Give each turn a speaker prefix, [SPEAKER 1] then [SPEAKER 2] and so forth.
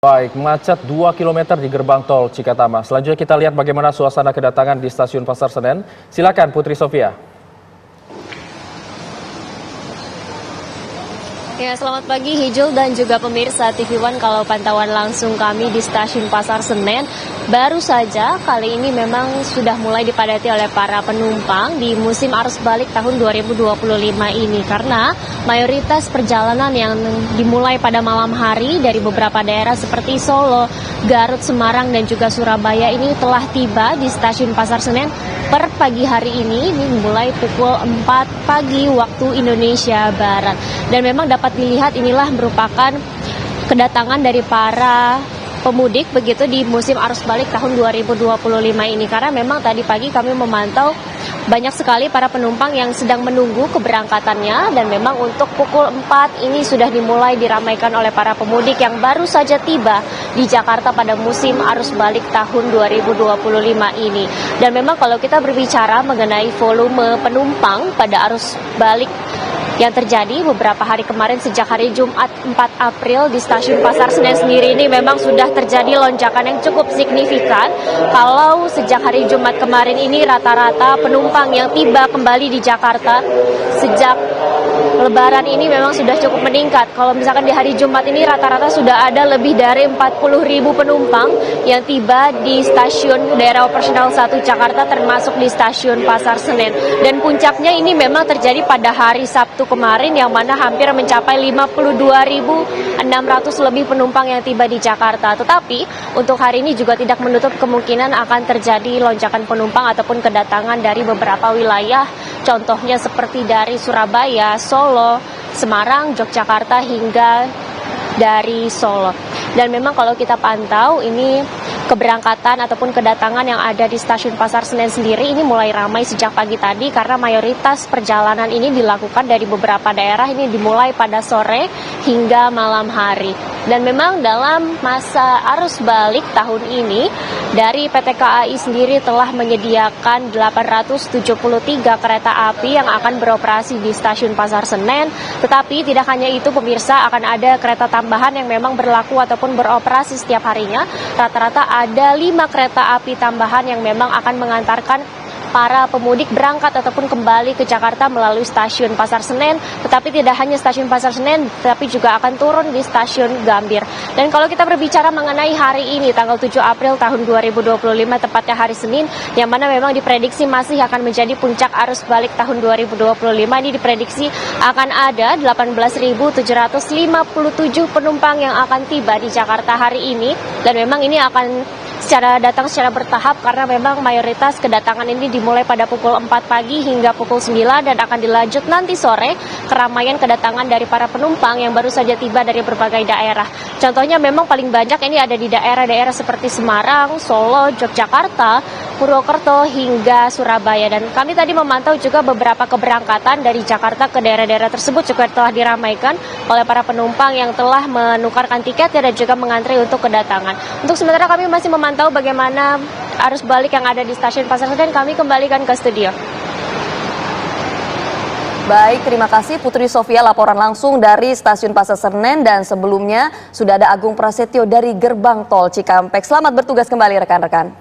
[SPEAKER 1] Baik, macet 2 km di gerbang tol Cikatama. Selanjutnya kita lihat bagaimana suasana kedatangan di stasiun Pasar Senen. Silakan Putri Sofia.
[SPEAKER 2] Ya, selamat pagi Hijul dan juga pemirsa TV One. Kalau pantauan langsung kami di stasiun Pasar Senen, baru saja kali ini memang sudah mulai dipadati oleh para penumpang di musim arus balik tahun 2025 ini. Karena mayoritas perjalanan yang dimulai pada malam hari dari beberapa daerah seperti Solo, Garut, Semarang, dan juga Surabaya ini telah tiba di stasiun Pasar Senen per pagi hari ini mulai pukul 4 pagi waktu Indonesia Barat. Dan memang dapat dilihat inilah merupakan kedatangan dari para pemudik begitu di musim arus balik tahun 2025 ini. Karena memang tadi pagi kami memantau banyak sekali para penumpang yang sedang menunggu keberangkatannya, dan memang untuk pukul 4 ini sudah dimulai diramaikan oleh para pemudik yang baru saja tiba di Jakarta pada musim arus balik tahun 2025 ini. Dan memang kalau kita berbicara mengenai volume penumpang pada arus balik yang terjadi beberapa hari kemarin sejak hari Jumat 4 April di stasiun Pasar Senen sendiri ini memang sudah terjadi lonjakan yang cukup signifikan. Kalau sejak hari Jumat kemarin ini rata-rata penumpang yang tiba kembali di Jakarta sejak Lebaran ini memang sudah cukup meningkat. Kalau misalkan di hari Jumat ini rata-rata sudah ada lebih dari 40.000 penumpang yang tiba di stasiun daerah operasional 1 Jakarta termasuk di stasiun Pasar Senen. Dan puncaknya ini memang terjadi pada hari Sabtu kemarin yang mana hampir mencapai 52.600 lebih penumpang yang tiba di Jakarta. Tetapi untuk hari ini juga tidak menutup kemungkinan akan terjadi lonjakan penumpang ataupun kedatangan dari beberapa wilayah. Contohnya seperti dari Surabaya, Solo, Semarang, Yogyakarta hingga dari Solo. Dan memang kalau kita pantau ini keberangkatan ataupun kedatangan yang ada di stasiun Pasar Senen sendiri ini mulai ramai sejak pagi tadi karena mayoritas perjalanan ini dilakukan dari beberapa daerah, ini dimulai pada sore hingga malam hari. Dan memang dalam masa arus balik tahun ini dari PT KAI sendiri telah menyediakan 873 kereta api yang akan beroperasi di stasiun Pasar Senen. Tetapi tidak hanya itu pemirsa, akan ada kereta tambahan yang memang berlaku ataupun beroperasi setiap harinya. Rata-rata ada 5 kereta api tambahan yang memang akan mengantarkan para pemudik berangkat ataupun kembali ke Jakarta melalui stasiun Pasar Senen. Tetapi tidak hanya stasiun Pasar Senen, tetapi juga akan turun di stasiun Gambir. Dan kalau kita berbicara mengenai hari ini, tanggal 7 April tahun 2025, tepatnya hari Senin, yang mana memang diprediksi masih akan menjadi puncak arus balik tahun 2025. Ini diprediksi akan ada 18.757 penumpang yang akan tiba di Jakarta hari ini. Dan memang ini akan datang secara bertahap karena memang mayoritas kedatangan ini dimulai pada pukul 4 pagi hingga pukul 9 dan akan dilanjut nanti sore keramaian kedatangan dari para penumpang yang baru saja tiba dari berbagai daerah. Contohnya memang paling banyak ini ada di daerah-daerah seperti Semarang, Solo, Yogyakarta, Purwokerto hingga Surabaya. Dan kami tadi memantau juga beberapa keberangkatan dari Jakarta ke daerah-daerah tersebut juga telah diramaikan oleh para penumpang yang telah menukarkan tiketnya dan juga mengantri untuk kedatangan. Untuk sementara kami masih memantau bagaimana arus balik yang ada di stasiun Pasar Senen. Kami kembalikan ke studio.
[SPEAKER 3] Baik, terima kasih Putri Sofia laporan langsung dari stasiun Pasar Senen, dan sebelumnya sudah ada Agung Prasetyo dari gerbang tol Cikampek. Selamat bertugas kembali rekan-rekan.